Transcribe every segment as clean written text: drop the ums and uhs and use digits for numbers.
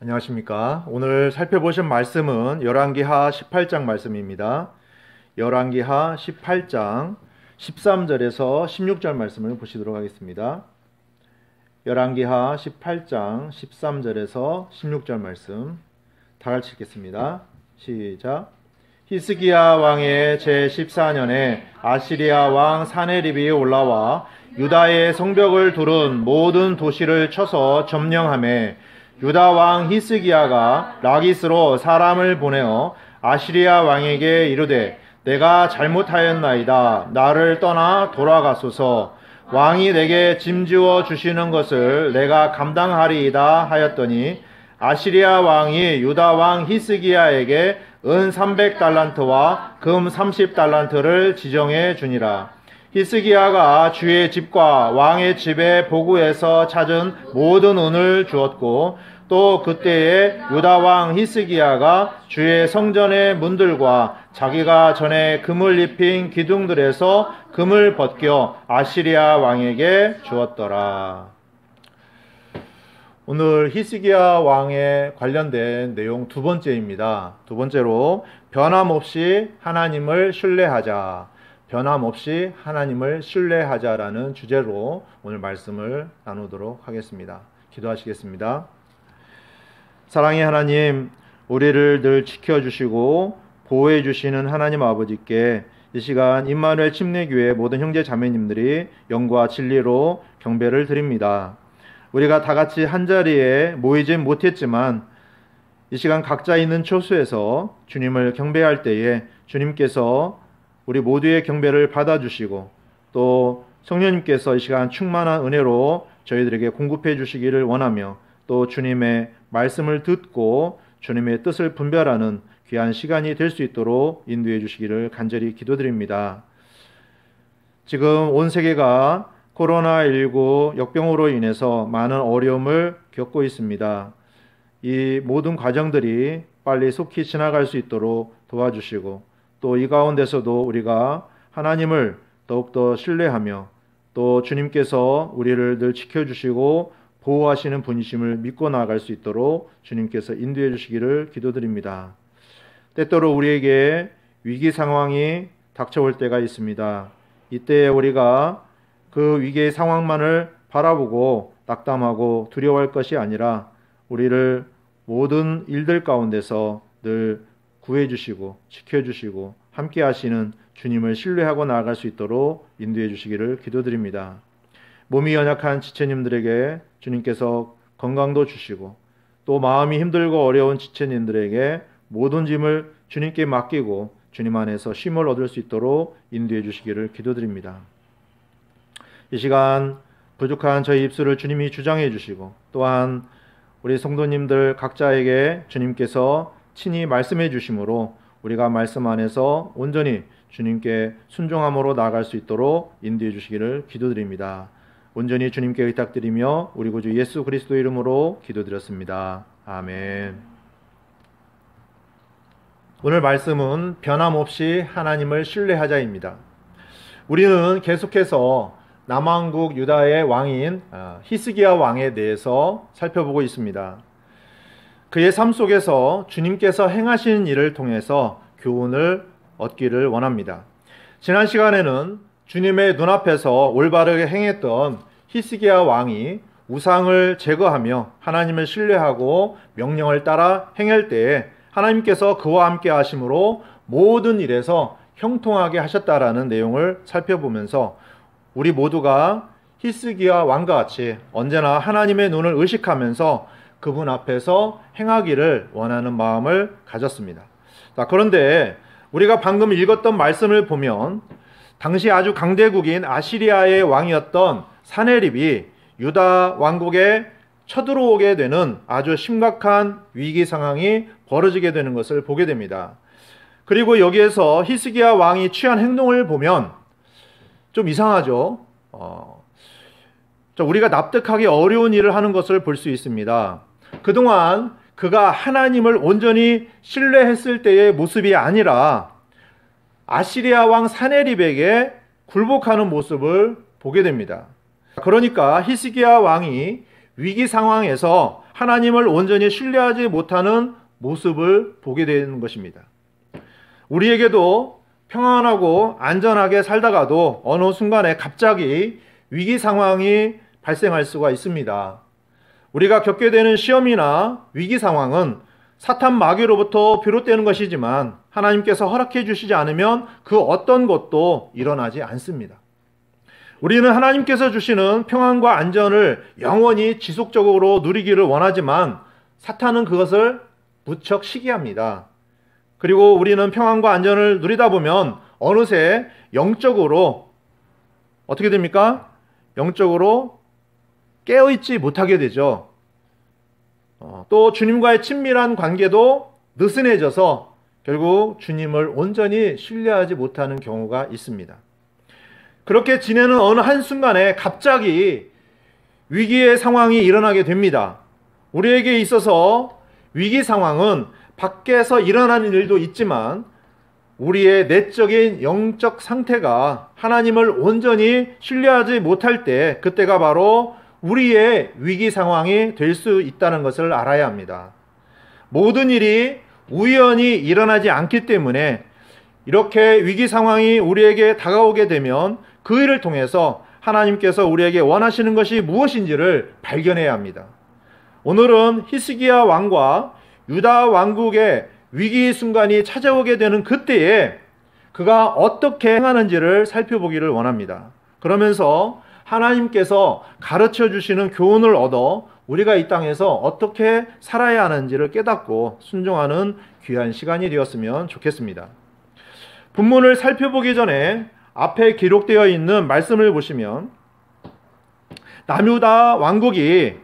안녕하십니까. 오늘 살펴보신 말씀은 열왕기하 18장 말씀입니다. 열왕기하 18장 13절에서 16절 말씀을 보시도록 하겠습니다. 열왕기하 18장 13절에서 16절 말씀 다 같이 읽겠습니다. 시작. 히스기야 왕의 제14년에 아시리아 왕 사네립이 올라와 유다의 성벽을 두른 모든 도시를 쳐서 점령하매 유다 왕 히스기야가 라기스로 사람을 보내어 아시리아 왕에게 이르되 내가 잘못하였나이다. 나를 떠나 돌아가소서. 왕이 내게 짐지어 주시는 것을 내가 감당하리이다 하였더니 아시리아 왕이 유다 왕 히스기야에게 은 300달란트와 금 30달란트를 지정해 주니라. 히스기야가 주의 집과 왕의 집에 보고해서 찾은 모든 은을 주었고 또 그때에 유다 왕 히스기야가 주의 성전의 문들과 자기가 전에 금을 입힌 기둥들에서 금을 벗겨 아시리아 왕에게 주었더라. 오늘 히스기야 왕에 관련된 내용 두 번째입니다. 두 번째로 변함없이 하나님을 신뢰하자. 변함없이 하나님을 신뢰하자라는 주제로 오늘 말씀을 나누도록 하겠습니다. 기도하시겠습니다. 사랑의 하나님, 우리를 늘 지켜주시고 보호해 주시는 하나님 아버지께 이 시간 임마누엘 침례교회 모든 형제 자매님들이 영과 진리로 경배를 드립니다. 우리가 다 같이 한자리에 모이진 못했지만 이 시간 각자 있는 처소에서 주님을 경배할 때에 주님께서 우리 모두의 경배를 받아주시고 또 성령님께서 이 시간 충만한 은혜로 저희들에게 공급해 주시기를 원하며 또 주님의 말씀을 듣고 주님의 뜻을 분별하는 귀한 시간이 될 수 있도록 인도해 주시기를 간절히 기도드립니다. 지금 온 세계가 코로나19 역병으로 인해서 많은 어려움을 겪고 있습니다. 이 모든 과정들이 빨리 속히 지나갈 수 있도록 도와주시고 또 이 가운데서도 우리가 하나님을 더욱더 신뢰하며 또 주님께서 우리를 늘 지켜주시고 보호하시는 분이심을 믿고 나아갈 수 있도록 주님께서 인도해 주시기를 기도드립니다. 때때로 우리에게 위기 상황이 닥쳐올 때가 있습니다. 이때 우리가 그 위기의 상황만을 바라보고 낙담하고 두려워할 것이 아니라 우리를 모든 일들 가운데서 늘 구해주시고 지켜주시고 함께 하시는 주님을 신뢰하고 나아갈 수 있도록 인도해 주시기를 기도드립니다. 몸이 연약한 지체님들에게 주님께서 건강도 주시고 또 마음이 힘들고 어려운 지체님들에게 모든 짐을 주님께 맡기고 주님 안에서 쉼을 얻을 수 있도록 인도해 주시기를 기도드립니다. 이 시간 부족한 저희 입술을 주님이 주장해 주시고 또한 우리 성도님들 각자에게 주님께서 친히 말씀해 주심으로 우리가 말씀 안에서 온전히 주님께 순종함으로 나아갈 수 있도록 인도해 주시기를 기도드립니다. 온전히 주님께 의탁드리며 우리 구주 예수 그리스도 이름으로 기도드렸습니다. 아멘. 오늘 말씀은 변함없이 하나님을 신뢰하자입니다. 우리는 계속해서 남왕국 유다의 왕인 히스기야 왕에 대해서 살펴보고 있습니다. 그의 삶 속에서 주님께서 행하신 일을 통해서 교훈을 얻기를 원합니다. 지난 시간에는 주님의 눈앞에서 올바르게 행했던 히스기야 왕이 우상을 제거하며 하나님을 신뢰하고 명령을 따라 행할 때에 하나님께서 그와 함께 하심으로 모든 일에서 형통하게 하셨다라는 내용을 살펴보면서 우리 모두가 히스기야 왕과 같이 언제나 하나님의 눈을 의식하면서 그분 앞에서 행하기를 원하는 마음을 가졌습니다. 그런데 우리가 방금 읽었던 말씀을 보면 당시 아주 강대국인 아시리아의 왕이었던 사네립이 유다 왕국에 쳐들어오게 되는 아주 심각한 위기 상황이 벌어지게 되는 것을 보게 됩니다. 그리고 여기에서 히스기야 왕이 취한 행동을 보면 좀 이상하죠. 우리가 납득하기 어려운 일을 하는 것을 볼 수 있습니다. 그동안 그가 하나님을 온전히 신뢰했을 때의 모습이 아니라 아시리아 왕 사네립에게 굴복하는 모습을 보게 됩니다. 그러니까 히스기야 왕이 위기 상황에서 하나님을 온전히 신뢰하지 못하는 모습을 보게 되는 것입니다. 우리에게도 평안하고 안전하게 살다가도 어느 순간에 갑자기 위기 상황이 발생할 수가 있습니다. 우리가 겪게 되는 시험이나 위기 상황은 사탄 마귀로부터 비롯되는 것이지만 하나님께서 허락해 주시지 않으면 그 어떤 것도 일어나지 않습니다. 우리는 하나님께서 주시는 평안과 안전을 영원히 지속적으로 누리기를 원하지만 사탄은 그것을 무척 시기합니다. 그리고 우리는 평안과 안전을 누리다 보면 어느새 영적으로 어떻게 됩니까? 영적으로 깨어있지 못하게 되죠. 또 주님과의 친밀한 관계도 느슨해져서 결국 주님을 온전히 신뢰하지 못하는 경우가 있습니다. 그렇게 지내는 어느 한순간에 갑자기 위기의 상황이 일어나게 됩니다. 우리에게 있어서 위기 상황은 밖에서 일어나는 일도 있지만 우리의 내적인 영적 상태가 하나님을 온전히 신뢰하지 못할 때 그때가 바로 우리의 위기 상황이 될 수 있다는 것을 알아야 합니다. 모든 일이 우연히 일어나지 않기 때문에 이렇게 위기 상황이 우리에게 다가오게 되면 그 일을 통해서 하나님께서 우리에게 원하시는 것이 무엇인지를 발견해야 합니다. 오늘은 히스기야 왕과 유다 왕국의 위기 순간이 찾아오게 되는 그때에 그가 어떻게 행하는지를 살펴보기를 원합니다. 그러면서 하나님께서 가르쳐 주시는 교훈을 얻어 우리가 이 땅에서 어떻게 살아야 하는지를 깨닫고 순종하는 귀한 시간이 되었으면 좋겠습니다. 본문을 살펴보기 전에 앞에 기록되어 있는 말씀을 보시면 남유다 왕국이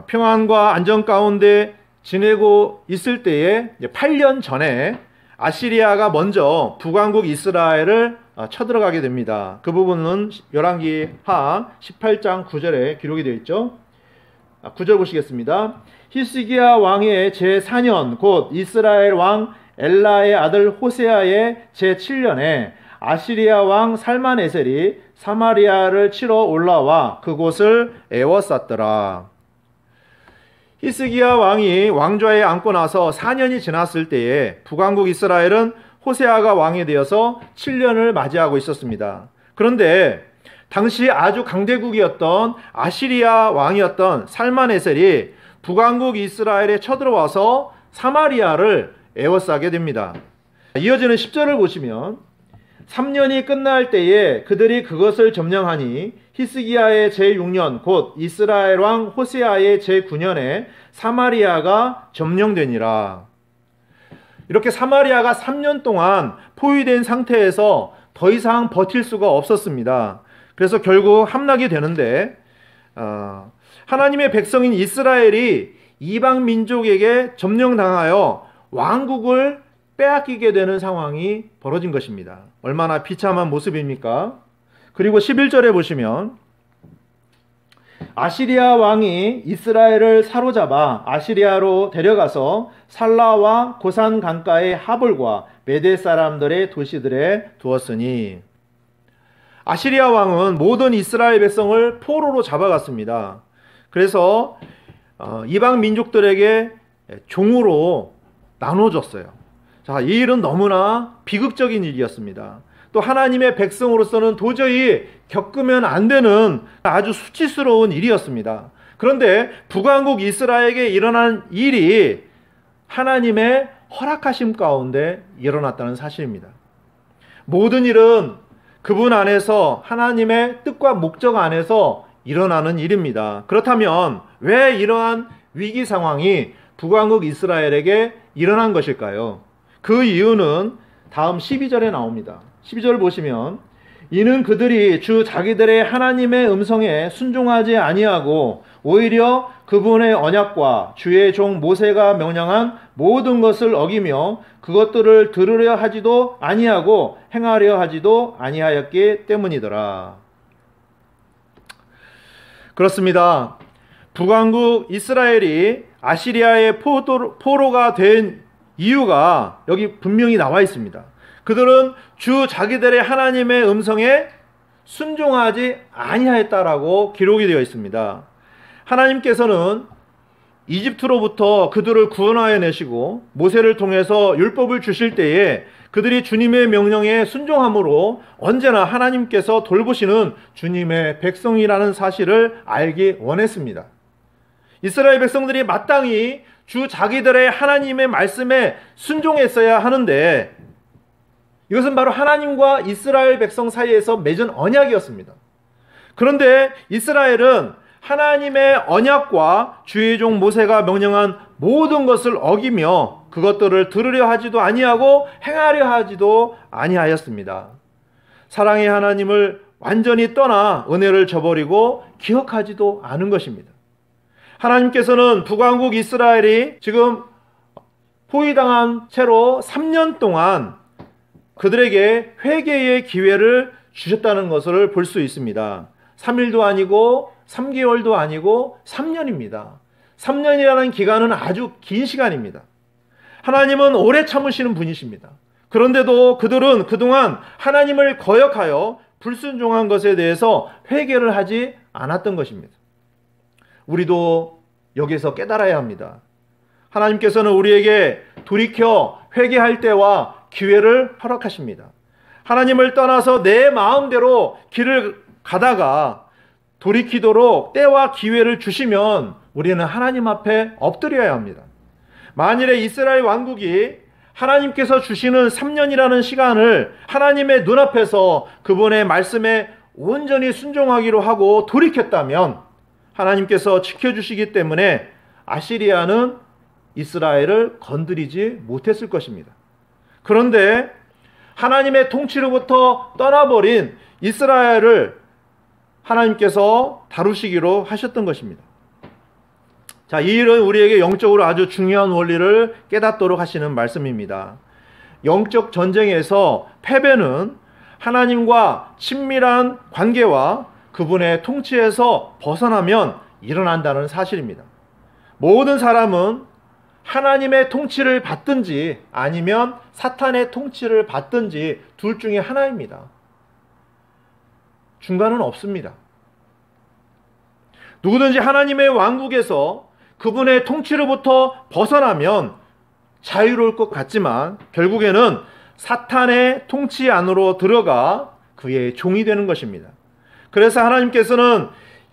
평안과 안전 가운데 지내고 있을 때에 8년 전에 아시리아가 먼저 북왕국 이스라엘을 쳐들어가게 됩니다. 그 부분은 열왕기하 18장 9절에 기록이 되어 있죠. 9절 보시겠습니다. 히스기야 왕의 제4년 곧 이스라엘 왕 엘라의 아들 호세아의 제7년에 아시리아 왕 살만에셀이 사마리아를 치러 올라와 그곳을 에워쌌더라. 히스기야 왕이 왕좌에 앉고 나서 4년이 지났을 때에 북왕국 이스라엘은 호세아가 왕이 되어서 7년을 맞이하고 있었습니다. 그런데 당시 아주 강대국이었던 아시리아 왕이었던 살만에셀이 북왕국 이스라엘에 쳐들어와서 사마리아를 에워싸게 됩니다. 이어지는 10절을 보시면 3년이 끝날 때에 그들이 그것을 점령하니 히스기야의 제6년 곧 이스라엘 왕 호세아의 제9년에 사마리아가 점령되니라. 이렇게 사마리아가 3년 동안 포위된 상태에서 더 이상 버틸 수가 없었습니다. 그래서 결국 함락이 되는데 하나님의 백성인 이스라엘이 이방 민족에게 점령당하여 왕국을 빼앗기게 되는 상황이 벌어진 것입니다. 얼마나 비참한 모습입니까? 그리고 11절에 보시면 아시리아 왕이 이스라엘을 사로잡아 아시리아로 데려가서 살라와 고산 강가의 하볼과 메대 사람들의 도시들에 두었으니 아시리아 왕은 모든 이스라엘 백성을 포로로 잡아갔습니다. 그래서 이방 민족들에게 종으로 나눠줬어요. 자, 이 일은 너무나 비극적인 일이었습니다. 또 하나님의 백성으로서는 도저히 겪으면 안 되는 아주 수치스러운 일이었습니다. 그런데 북왕국 이스라엘에게 일어난 일이 하나님의 허락하심 가운데 일어났다는 사실입니다. 모든 일은 그분 안에서 하나님의 뜻과 목적 안에서 일어나는 일입니다. 그렇다면 왜 이러한 위기 상황이 북왕국 이스라엘에게 일어난 것일까요? 그 이유는 다음 12절에 나옵니다. 12절을 보시면 이는 그들이 주 자기들의 하나님의 음성에 순종하지 아니하고 오히려 그분의 언약과 주의 종 모세가 명령한 모든 것을 어기며 그것들을 들으려 하지도 아니하고 행하려 하지도 아니하였기 때문이더라. 그렇습니다. 북왕국 이스라엘이 아시리아의 포로가 된 이유가 여기 분명히 나와 있습니다. 그들은 주 자기들의 하나님의 음성에 순종하지 아니하였다라고 기록이 되어 있습니다. 하나님께서는 이집트로부터 그들을 구원하여 내시고 모세를 통해서 율법을 주실 때에 그들이 주님의 명령에 순종함으로 언제나 하나님께서 돌보시는 주님의 백성이라는 사실을 알기 원했습니다. 이스라엘 백성들이 마땅히 주 자기들의 하나님의 말씀에 순종했어야 하는데 이것은 바로 하나님과 이스라엘 백성 사이에서 맺은 언약이었습니다. 그런데 이스라엘은 하나님의 언약과 주의 종 모세가 명령한 모든 것을 어기며 그것들을 들으려 하지도 아니하고 행하려 하지도 아니하였습니다. 사랑의 하나님을 완전히 떠나 은혜를 저버리고 기억하지도 않은 것입니다. 하나님께서는 북왕국 이스라엘이 지금 포위당한 채로 3년 동안 그들에게 회개의 기회를 주셨다는 것을 볼 수 있습니다. 3일도 아니고 3개월도 아니고 3년입니다. 3년이라는 기간은 아주 긴 시간입니다. 하나님은 오래 참으시는 분이십니다. 그런데도 그들은 그동안 하나님을 거역하여 불순종한 것에 대해서 회개를 하지 않았던 것입니다. 우리도 여기서 깨달아야 합니다. 하나님께서는 우리에게 돌이켜 회개할 때와 기회를 허락하십니다. 하나님을 떠나서 내 마음대로 길을 가다가 돌이키도록 때와 기회를 주시면 우리는 하나님 앞에 엎드려야 합니다. 만일에 이스라엘 왕국이 하나님께서 주시는 3년이라는 시간을 하나님의 눈앞에서 그분의 말씀에 온전히 순종하기로 하고 돌이켰다면 하나님께서 지켜주시기 때문에 아시리아는 이스라엘을 건드리지 못했을 것입니다. 그런데 하나님의 통치로부터 떠나버린 이스라엘을 하나님께서 다루시기로 하셨던 것입니다. 자, 이 일은 우리에게 영적으로 아주 중요한 원리를 깨닫도록 하시는 말씀입니다. 영적 전쟁에서 패배는 하나님과 친밀한 관계와 그분의 통치에서 벗어나면 일어난다는 사실입니다. 모든 사람은 하나님의 통치를 받든지 아니면 사탄의 통치를 받든지 둘 중에 하나입니다. 중간은 없습니다. 누구든지 하나님의 왕국에서 그분의 통치로부터 벗어나면 자유로울 것 같지만 결국에는 사탄의 통치 안으로 들어가 그의 종이 되는 것입니다. 그래서 하나님께서는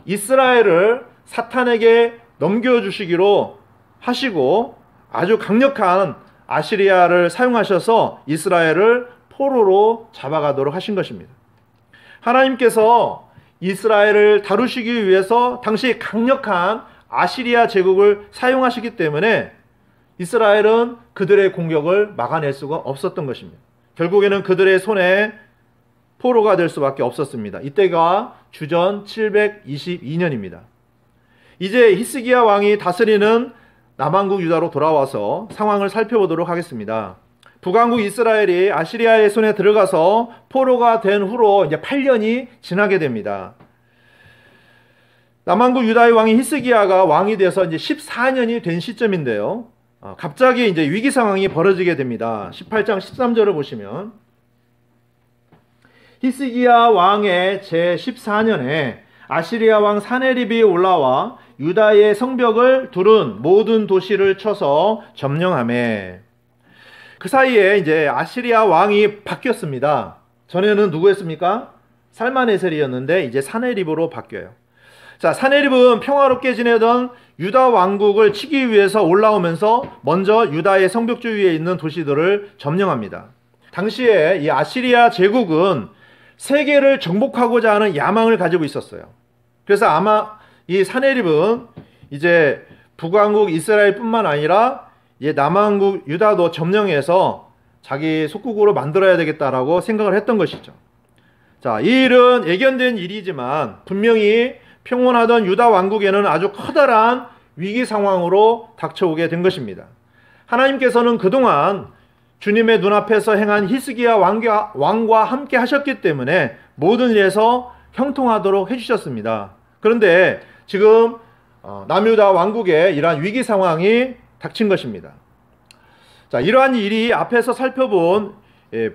이스라엘을 사탄에게 넘겨주시기로 하시고 아주 강력한 아시리아를 사용하셔서 이스라엘을 포로로 잡아가도록 하신 것입니다. 하나님께서 이스라엘을 다루시기 위해서 당시 강력한 아시리아 제국을 사용하시기 때문에 이스라엘은 그들의 공격을 막아낼 수가 없었던 것입니다. 결국에는 그들의 손에 포로가 될 수밖에 없었습니다. 이때가 주전 722년입니다. 이제 히스기야 왕이 다스리는 남왕국 유다로 돌아와서 상황을 살펴보도록 하겠습니다. 북왕국 이스라엘이 아시리아의 손에 들어가서 포로가 된 후로 이제 8년이 지나게 됩니다. 남왕국 유다의 왕이 히스기야가 왕이 돼서 이제 14년이 된 시점인데요. 갑자기 이제 위기 상황이 벌어지게 됩니다. 18장 13절을 보시면 히스기야 왕의 제 14년에 아시리아 왕 사네립이 올라와 유다의 성벽을 두른 모든 도시를 쳐서 점령하매. 그 사이에 이제 아시리아 왕이 바뀌었습니다. 전에는 누구였습니까? 살마네셀이었는데 이제 사네립으로 바뀌어요. 자, 사네립은 평화롭게 지내던 유다 왕국을 치기 위해서 올라오면서 먼저 유다의 성벽 주위에 있는 도시들을 점령합니다. 당시에 이 아시리아 제국은 세계를 정복하고자 하는 야망을 가지고 있었어요. 그래서 아마 이 사네립은 이제 북왕국 이스라엘뿐만 아니라 이제 남왕국 유다도 점령해서 자기 속국으로 만들어야 되겠다라고 생각을 했던 것이죠. 자, 이 일은 예견된 일이지만 분명히 평온하던 유다 왕국에는 아주 커다란 위기 상황으로 닥쳐오게 된 것입니다. 하나님께서는 그동안 주님의 눈앞에서 행한 히스기야 왕과 함께 하셨기 때문에 모든 일에서 형통하도록 해주셨습니다. 그런데 지금 남유다 왕국에 이러한 위기 상황이 닥친 것입니다. 자, 이러한 일이 앞에서 살펴본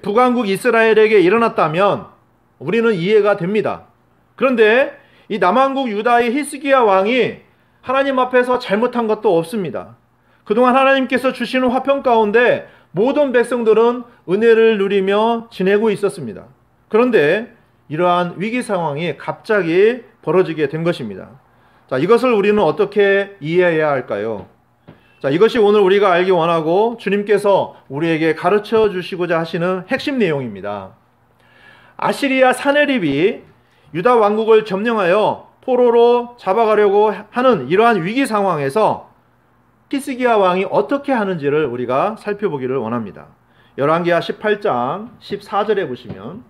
북왕국 이스라엘에게 일어났다면 우리는 이해가 됩니다. 그런데 이 남왕국 유다의 히스기야 왕이 하나님 앞에서 잘못한 것도 없습니다. 그동안 하나님께서 주시는 화평 가운데 모든 백성들은 은혜를 누리며 지내고 있었습니다. 그런데 이러한 위기 상황이 갑자기 벌어지게 된 것입니다. 자, 이것을 우리는 어떻게 이해해야 할까요? 자, 이것이 오늘 우리가 알기 원하고 주님께서 우리에게 가르쳐 주시고자 하시는 핵심 내용입니다. 아시리아 사네립이 유다 왕국을 점령하여 포로로 잡아가려고 하는 이러한 위기 상황에서 히스기야 왕이 어떻게 하는지를 우리가 살펴보기를 원합니다. 열왕기하 18장 14절에 보시면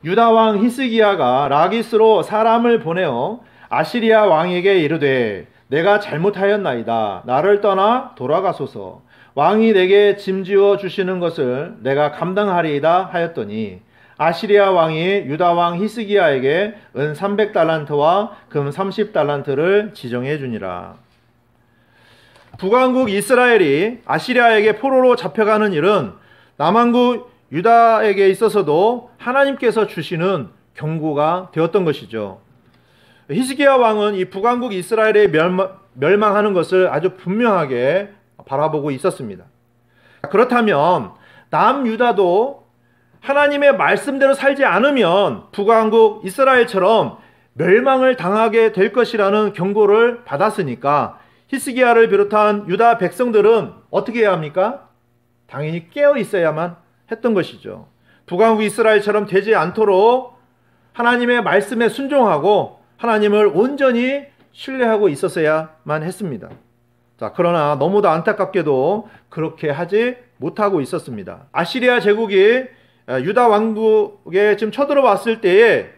유다 왕 히스기야가 라기스로 사람을 보내어 아시리아 왕에게 이르되 내가 잘못하였나이다. 나를 떠나 돌아가소서. 왕이 내게 짐지어 주시는 것을 내가 감당하리이다 하였더니 아시리아 왕이 유다 왕 히스기야에게 은 300달란트와 금 30달란트를 지정해 주니라. 북왕국 이스라엘이 아시리아에게 포로로 잡혀가는 일은 남왕국 유다에게 있어서도 하나님께서 주시는 경고가 되었던 것이죠. 히스기야 왕은 이 북왕국 이스라엘의 멸망하는 것을 아주 분명하게 바라보고 있었습니다. 그렇다면 남유다도 하나님의 말씀대로 살지 않으면 북왕국 이스라엘처럼 멸망을 당하게 될 것이라는 경고를 받았으니까 히스기야를 비롯한 유다 백성들은 어떻게 해야 합니까? 당연히 깨어 있어야만 했던 것이죠. 북왕국 이스라엘처럼 되지 않도록 하나님의 말씀에 순종하고 하나님을 온전히 신뢰하고 있었어야만 했습니다. 자, 그러나 너무도 안타깝게도 그렇게 하지 못하고 있었습니다. 아시리아 제국이 유다 왕국에 지금 쳐들어왔을 때에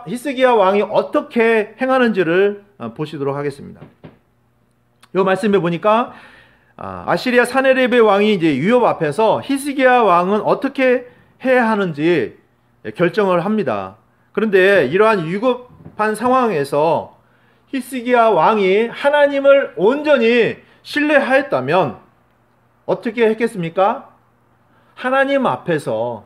히스기야 왕이 어떻게 행하는지를 보시도록 하겠습니다. 이 말씀에 보니까 아시리아 사네립의 왕이 이제 유업 앞에서 히스기야 왕은 어떻게 해야 하는지 결정을 합니다. 그런데 이러한 위급한 상황에서 히스기야 왕이 하나님을 온전히 신뢰하였다면 어떻게 했겠습니까? 하나님 앞에서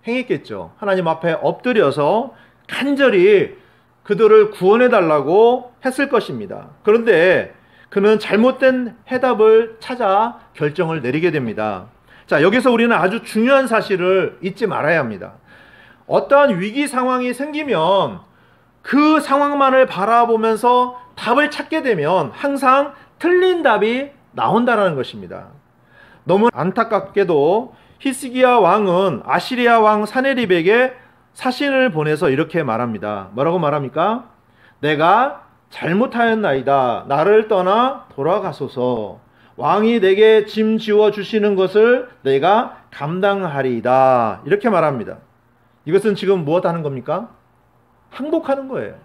행했겠죠. 하나님 앞에 엎드려서 간절히 그들을 구원해 달라고 했을 것입니다. 그런데 그는 잘못된 해답을 찾아 결정을 내리게 됩니다. 자, 여기서 우리는 아주 중요한 사실을 잊지 말아야 합니다. 어떠한 위기 상황이 생기면 그 상황만을 바라보면서 답을 찾게 되면 항상 틀린 답이 나온다는 것입니다. 너무 안타깝게도 히스기야 왕은 아시리아 왕 사네립에게 사신을 보내서 이렇게 말합니다. 뭐라고 말합니까? 내가 잘못하였나이다. 나를 떠나 돌아가소서. 왕이 내게 짐 지워 주시는 것을 내가 감당하리이다. 이렇게 말합니다. 이것은 지금 무엇 하는 겁니까? 항복하는 거예요.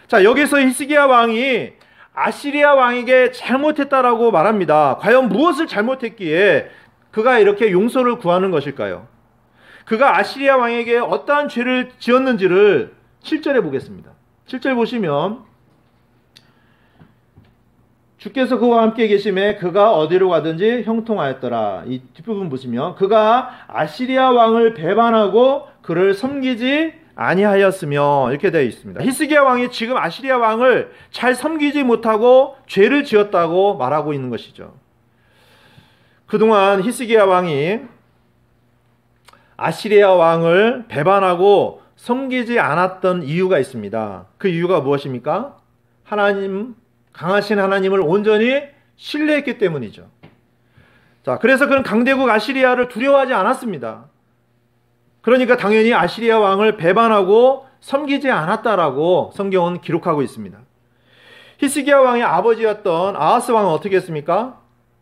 자, 여기서 히스기야 왕이 아시리아 왕에게 잘못했다라고 말합니다. 과연 무엇을 잘못했기에 그가 이렇게 용서를 구하는 것일까요? 그가 아시리아 왕에게 어떠한 죄를 지었는지를 7절에 보겠습니다. 7절 보시면 주께서 그와 함께 계심에 그가 어디로 가든지 형통하였더라. 이 뒷부분 보시면 그가 아시리아 왕을 배반하고 그를 섬기지 아니하였으며 이렇게 되어 있습니다. 히스기야 왕이 지금 아시리아 왕을 잘 섬기지 못하고 죄를 지었다고 말하고 있는 것이죠. 그동안 히스기야 왕이 아시리아 왕을 배반하고 섬기지 않았던 이유가 있습니다. 그 이유가 무엇입니까? 강하신 하나님을 온전히 신뢰했기 때문이죠. 자, 그래서 그는 강대국 아시리아를 두려워하지 않았습니다. 그러니까 당연히 아시리아 왕을 배반하고 섬기지 않았다라고 성경은 기록하고 있습니다. 히스기야 왕의 아버지였던 아하스 왕은 어떻게 했습니까?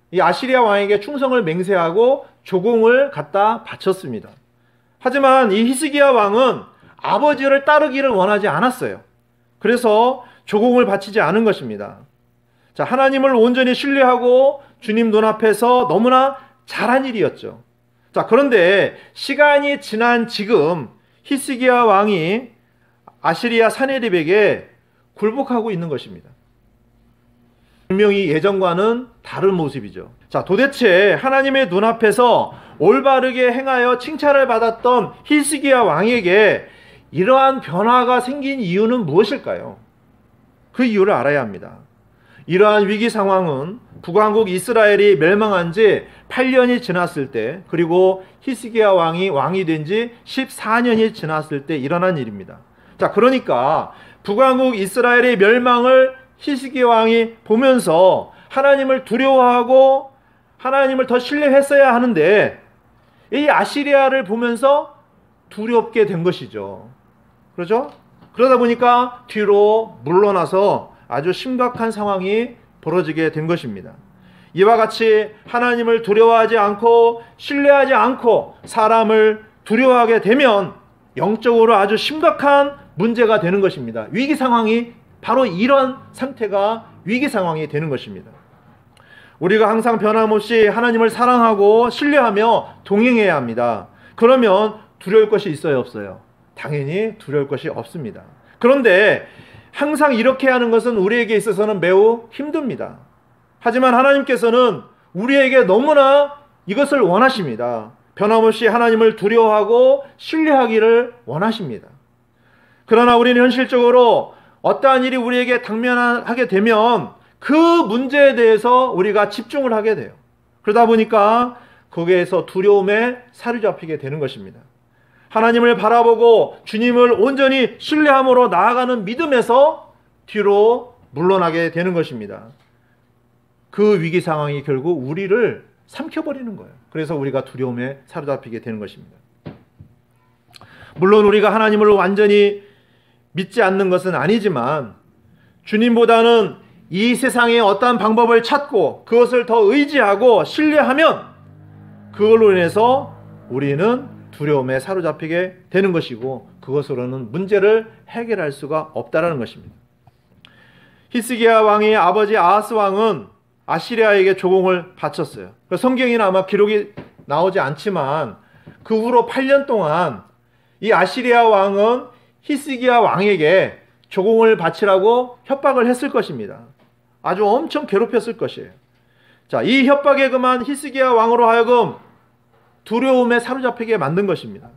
이 아시리아 왕에게 충성을 맹세하고 조공을 갖다 바쳤습니다. 하지만 이 히스기야 왕은 아버지를 따르기를 원하지 않았어요. 그래서 조공을 바치지 않은 것입니다. 자, 하나님을 온전히 신뢰하고 주님 눈앞에서 너무나 잘한 일이었죠. 자, 그런데 시간이 지난 지금 히스기야 왕이 아시리아 사네립에게 굴복하고 있는 것입니다. 분명히 예전과는 다른 모습이죠. 자, 도대체 하나님의 눈앞에서 올바르게 행하여 칭찬을 받았던 히스기야 왕에게 이러한 변화가 생긴 이유는 무엇일까요? 그 이유를 알아야 합니다. 이러한 위기 상황은 북왕국 이스라엘이 멸망한 지 8년이 지났을 때, 그리고 히스기야 왕이 된 지 14년이 지났을 때 일어난 일입니다. 자, 그러니까 북왕국 이스라엘의 멸망을 히스기야 왕이 보면서 하나님을 두려워하고 하나님을 더 신뢰했어야 하는데, 이 아시리아를 보면서 두렵게 된 것이죠. 그렇죠? 그러다 보니까 뒤로 물러나서 아주 심각한 상황이 벌어지게 된 것입니다. 이와 같이 하나님을 두려워하지 않고 신뢰하지 않고 사람을 두려워하게 되면 영적으로 아주 심각한 문제가 되는 것입니다. 위기 상황이 바로 이런 상태가 위기 상황이 되는 것입니다. 우리가 항상 변함없이 하나님을 사랑하고 신뢰하며 동행해야 합니다. 그러면 두려울 것이 있어요, 없어요? 당연히 두려울 것이 없습니다. 그런데 항상 이렇게 하는 것은 우리에게 있어서는 매우 힘듭니다. 하지만 하나님께서는 우리에게 너무나 이것을 원하십니다. 변함없이 하나님을 두려워하고 신뢰하기를 원하십니다. 그러나 우리는 현실적으로 어떠한 일이 우리에게 당면하게 되면 그 문제에 대해서 우리가 집중을 하게 돼요. 그러다 보니까 거기에서 두려움에 사로잡히게 되는 것입니다. 하나님을 바라보고 주님을 온전히 신뢰함으로 나아가는 믿음에서 뒤로 물러나게 되는 것입니다. 그 위기 상황이 결국 우리를 삼켜버리는 거예요. 그래서 우리가 두려움에 사로잡히게 되는 것입니다. 물론 우리가 하나님을 완전히 믿지 않는 것은 아니지만 주님보다는 이 세상의 어떠한 방법을 찾고 그것을 더 의지하고 신뢰하면 그걸로 인해서 우리는 두려움에 사로잡히게 되는 것이고 그것으로는 문제를 해결할 수가 없다는 것입니다. 히스기야 왕의 아버지 아하스 왕은 아시리아에게 조공을 바쳤어요. 성경에는 아마 기록이 나오지 않지만 그 후로 8년 동안 이 아시리아 왕은 히스기야 왕에게 조공을 바치라고 협박을 했을 것입니다. 아주 엄청 괴롭혔을 것이에요. 자, 이 협박에 금한 히스기야 왕으로 하여금 두려움에 사로잡히게 만든 것입니다.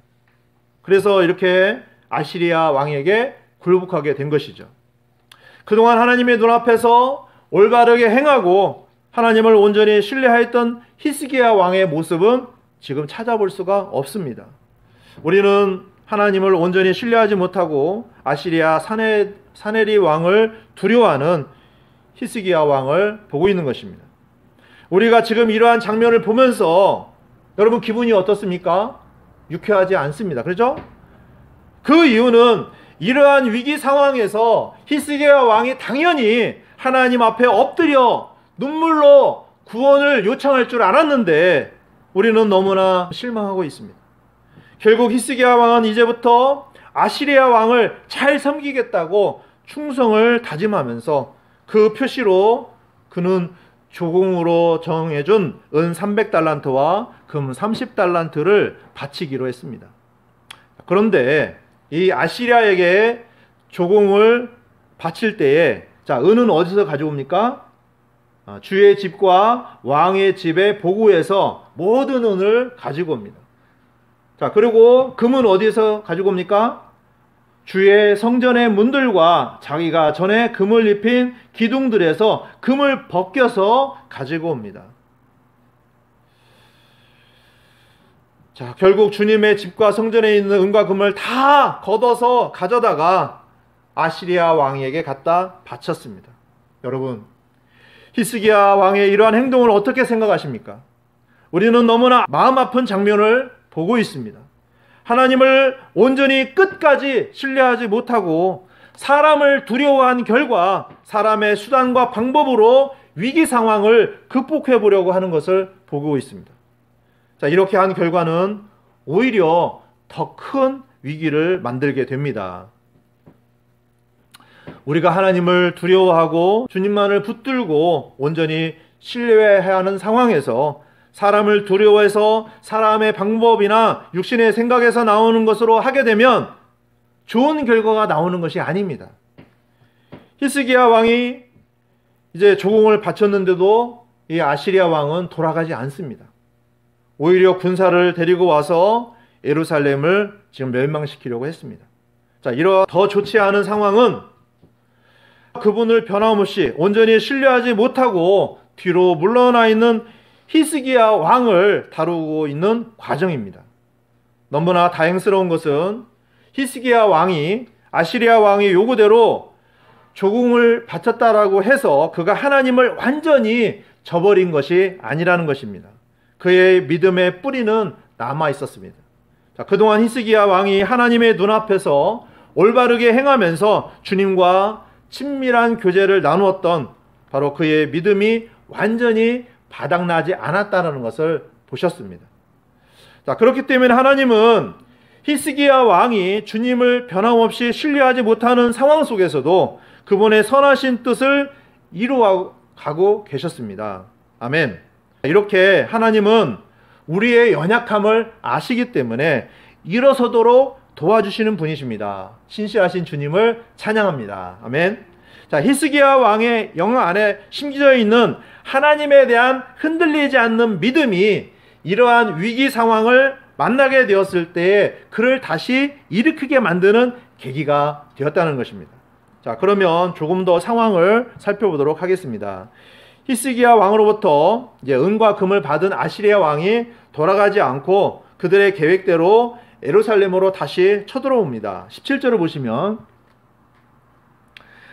그래서 이렇게 아시리아 왕에게 굴복하게 된 것이죠. 그동안 하나님의 눈앞에서 올바르게 행하고 하나님을 온전히 신뢰하였던 히스기야 왕의 모습은 지금 찾아볼 수가 없습니다. 우리는 하나님을 온전히 신뢰하지 못하고 아시리아 사네리 왕을 두려워하는 히스기야 왕을 보고 있는 것입니다. 우리가 지금 이러한 장면을 보면서 여러분 기분이 어떻습니까? 유쾌하지 않습니다. 그렇죠? 그 이유는 이러한 위기 상황에서 히스기야 왕이 당연히 하나님 앞에 엎드려 눈물로 구원을 요청할 줄 알았는데 우리는 너무나 실망하고 있습니다. 결국 히스기야 왕은 이제부터 아시리아 왕을 잘 섬기겠다고 충성을 다짐하면서 그 표시로 그는 조공으로 정해준 은 300달란트와 금 30달란트를 바치기로 했습니다. 그런데 이 아시리아에게 조공을 바칠 때에 자, 은은 어디서 가져옵니까? 주의 집과 왕의 집의 보고에서 모든 은을 가지고 옵니다. 자, 그리고 금은 어디에서 가지고 옵니까? 주의 성전의 문들과 자기가 전에 금을 입힌 기둥들에서 금을 벗겨서 가지고 옵니다. 자, 결국 주님의 집과 성전에 있는 은과 금을 다 걷어서 가져다가 아시리아 왕에게 갖다 바쳤습니다. 여러분, 히스기야 왕의 이러한 행동을 어떻게 생각하십니까? 우리는 너무나 마음 아픈 장면을 보고 있습니다. 하나님을 온전히 끝까지 신뢰하지 못하고 사람을 두려워한 결과 사람의 수단과 방법으로 위기 상황을 극복해 보려고 하는 것을 보고 있습니다. 자, 이렇게 한 결과는 오히려 더 큰 위기를 만들게 됩니다. 우리가 하나님을 두려워하고 주님만을 붙들고 온전히 신뢰해야 하는 상황에서 사람을 두려워해서 사람의 방법이나 육신의 생각에서 나오는 것으로 하게 되면 좋은 결과가 나오는 것이 아닙니다. 히스기야 왕이 이제 조공을 바쳤는데도 이 아시리아 왕은 돌아가지 않습니다. 오히려 군사를 데리고 와서 예루살렘을 지금 멸망시키려고 했습니다. 자, 이런 더 좋지 않은 상황은 그분을 변함없이 온전히 신뢰하지 못하고 뒤로 물러나 있는 히스기야 왕을 다루고 있는 과정입니다. 너무나 다행스러운 것은 히스기야 왕이 아시리아 왕의 요구대로 조공을 바쳤다라고 해서 그가 하나님을 완전히 저버린 것이 아니라는 것입니다. 그의 믿음의 뿌리는 남아 있었습니다. 자, 그동안 히스기야 왕이 하나님의 눈앞에서 올바르게 행하면서 주님과 친밀한 교제를 나누었던 바로 그의 믿음이 완전히 바닥나지 않았다는 것을 보셨습니다. 자, 그렇기 때문에 하나님은 히스기야 왕이 주님을 변함없이 신뢰하지 못하는 상황 속에서도 그분의 선하신 뜻을 이루어가고 계셨습니다. 아멘. 이렇게 하나님은 우리의 연약함을 아시기 때문에 일어서도록 도와주시는 분이십니다. 신실하신 주님을 찬양합니다. 아멘. 자, 히스기야 왕의 영 안에 심겨져 있는 하나님에 대한 흔들리지 않는 믿음이 이러한 위기 상황을 만나게 되었을 때에 그를 다시 일으키게 만드는 계기가 되었다는 것입니다. 자, 그러면 조금 더 상황을 살펴보도록 하겠습니다. 히스기야 왕으로부터 이제 은과 금을 받은 아시리아 왕이 돌아가지 않고 그들의 계획대로 예루살렘으로 다시 쳐들어옵니다. 17절을 보시면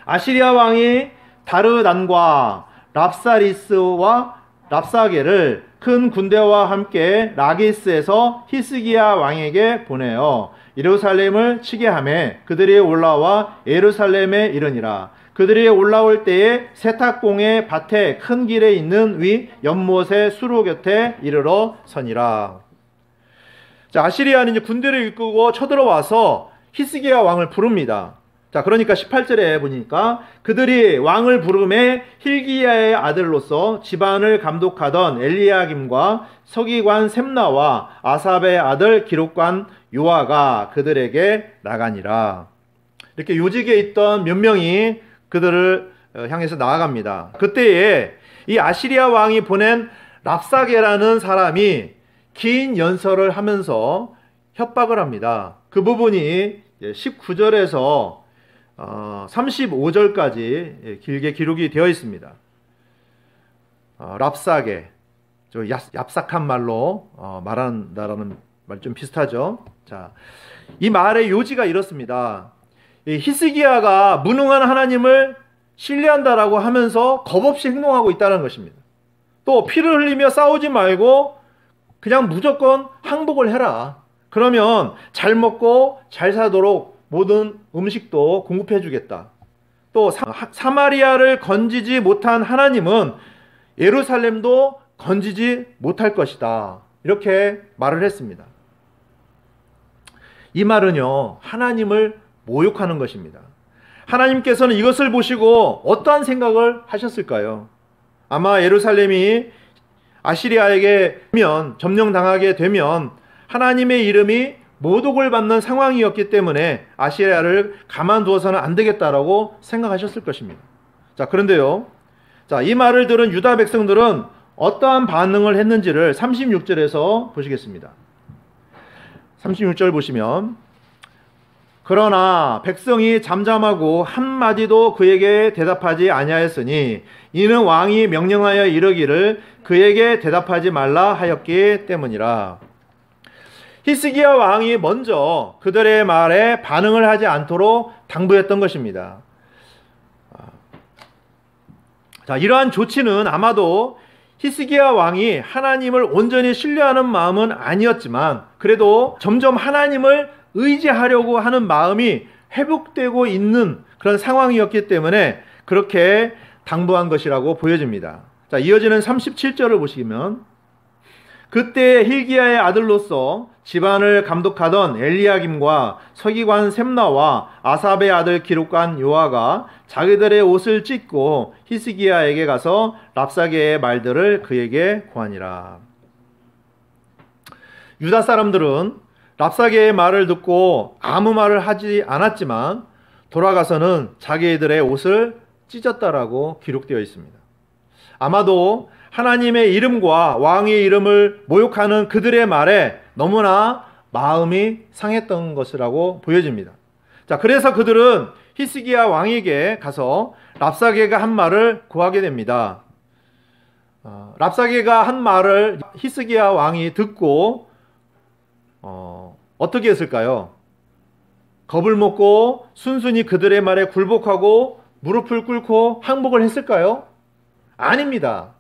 아시리아 왕이 다르단과 랍사리스와 랍사게를 큰 군대와 함께 라기스에서 히스기야 왕에게 보내어 예루살렘을 치게 하매 그들이 올라와 예루살렘에 이르니라. 그들이 올라올 때에 세탁공의 밭에 큰 길에 있는 위 연못의 수로 곁에 이르러 서니라. 자, 아시리아는 이제 군대를 이끌고 쳐들어와서 히스기야 왕을 부릅니다. 자, 그러니까 18절에 보니까 그들이 왕을 부름에 힐기야의 아들로서 집안을 감독하던 엘리야김과 서기관 셈나와 아삽의 아들 기록관 요아가 그들에게 나가니라. 이렇게 요직에 있던 몇 명이 그들을 향해서 나아갑니다. 그때에 이 아시리아 왕이 보낸 랍사게라는 사람이 긴 연설을 하면서 협박을 합니다. 그 부분이 19절에서 35절까지 길게 기록이 되어 있습니다. 랍사게, 얍삭한 말로 말한다라는 말 좀 비슷하죠. 자, 이 말의 요지가 이렇습니다. 히스기야가 무능한 하나님을 신뢰한다라고 하면서 겁없이 행동하고 있다는 것입니다. 또 피를 흘리며 싸우지 말고 그냥 무조건 항복을 해라. 그러면 잘 먹고 잘 사도록 모든 음식도 공급해 주겠다. 또 사마리아를 건지지 못한 하나님은 예루살렘도 건지지 못할 것이다. 이렇게 말을 했습니다. 이 말은요, 하나님을 모욕하는 것입니다. 하나님께서는 이것을 보시고 어떠한 생각을 하셨을까요? 아마 예루살렘이 아시리아에게 점령당하게 되면 하나님의 이름이 모독을 받는 상황이었기 때문에 아시리아를 가만두어서는 안 되겠다라고 생각하셨을 것입니다. 자, 그런데요. 자, 이 말을 들은 유다 백성들은 어떠한 반응을 했는지를 36절에서 보시겠습니다. 36절 보시면 그러나 백성이 잠잠하고 한마디도 그에게 대답하지 아니하였으니 이는 왕이 명령하여 이르기를 그에게 대답하지 말라 하였기 때문이라. 히스기야 왕이 먼저 그들의 말에 반응을 하지 않도록 당부했던 것입니다. 자, 이러한 조치는 아마도 히스기야 왕이 하나님을 온전히 신뢰하는 마음은 아니었지만 그래도 점점 하나님을 의지하려고 하는 마음이 회복되고 있는 그런 상황이었기 때문에 그렇게 당부한 것이라고 보여집니다. 자, 이어지는 37절을 보시면 그때 힐기야의 아들로서 집안을 감독하던 엘리야김과 서기관 셈나와 아삽의 아들 기록관 요아가 자기들의 옷을 찢고 히스기야에게 가서 랍사게의 말들을 그에게 고하니라. 유다 사람들은 랍사게의 말을 듣고 아무 말을 하지 않았지만 돌아가서는 자기들의 옷을 찢었다라고 기록되어 있습니다. 아마도 하나님의 이름과 왕의 이름을 모욕하는 그들의 말에 너무나 마음이 상했던 것이라고 보여집니다. 자, 그래서 그들은 히스기야 왕에게 가서 랍사게가 한 말을 구하게 됩니다. 랍사게가 한 말을 히스기야 왕이 듣고 어떻게 했을까요? 겁을 먹고 순순히 그들의 말에 굴복하고 무릎을 꿇고 항복을 했을까요? 아닙니다.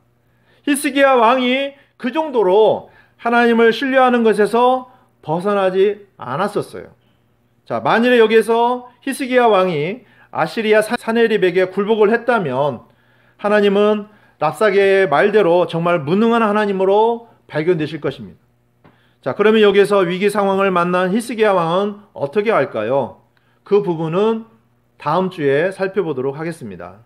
히스기야 왕이 그 정도로 하나님을 신뢰하는 것에서 벗어나지 않았었어요. 자, 만일에 여기에서 히스기야 왕이 아시리아 사네립에게 굴복을 했다면 하나님은 랍사게의 말대로 정말 무능한 하나님으로 발견되실 것입니다. 자, 그러면 여기에서 위기 상황을 만난 히스기야 왕은 어떻게 할까요? 그 부분은 다음 주에 살펴보도록 하겠습니다.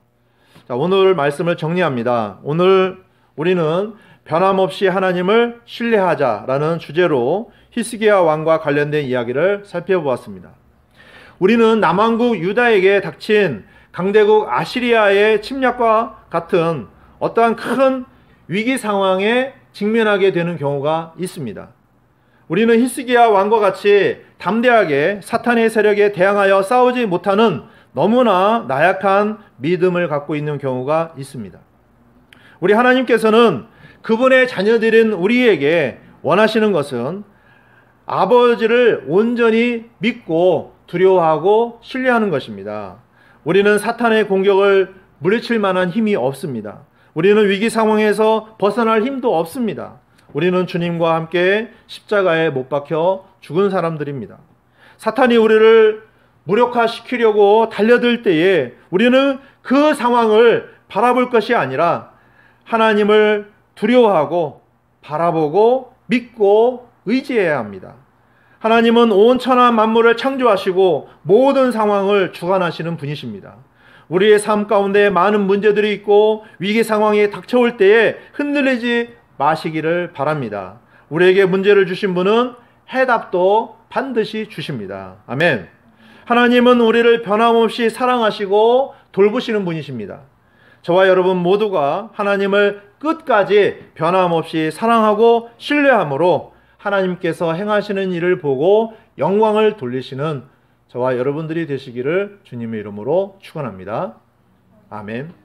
자, 오늘 말씀을 정리합니다. 오늘 우리는 변함없이 하나님을 신뢰하자라는 주제로 히스기야 왕과 관련된 이야기를 살펴보았습니다. 우리는 남왕국 유다에게 닥친 강대국 아시리아의 침략과 같은 어떠한 큰 위기 상황에 직면하게 되는 경우가 있습니다. 우리는 히스기야 왕과 같이 담대하게 사탄의 세력에 대항하여 싸우지 못하는 너무나 나약한 믿음을 갖고 있는 경우가 있습니다. 우리 하나님께서는 그분의 자녀들인 우리에게 원하시는 것은 아버지를 온전히 믿고 두려워하고 신뢰하는 것입니다. 우리는 사탄의 공격을 물리칠 만한 힘이 없습니다. 우리는 위기 상황에서 벗어날 힘도 없습니다. 우리는 주님과 함께 십자가에 못 박혀 죽은 사람들입니다. 사탄이 우리를 무력화시키려고 달려들 때에 우리는 그 상황을 바라볼 것이 아니라 하나님을 두려워하고 바라보고 믿고 의지해야 합니다. 하나님은 온 천하 만물을 창조하시고 모든 상황을 주관하시는 분이십니다. 우리의 삶 가운데 많은 문제들이 있고 위기 상황이 닥쳐올 때에 흔들리지 마시기를 바랍니다. 우리에게 문제를 주신 분은 해답도 반드시 주십니다. 아멘. 하나님은 우리를 변함없이 사랑하시고 돌보시는 분이십니다. 저와 여러분 모두가 하나님을 끝까지 변함없이 사랑하고 신뢰함으로 하나님께서 행하시는 일을 보고 영광을 돌리시는 저와 여러분들이 되시기를 주님의 이름으로 축원합니다. 아멘.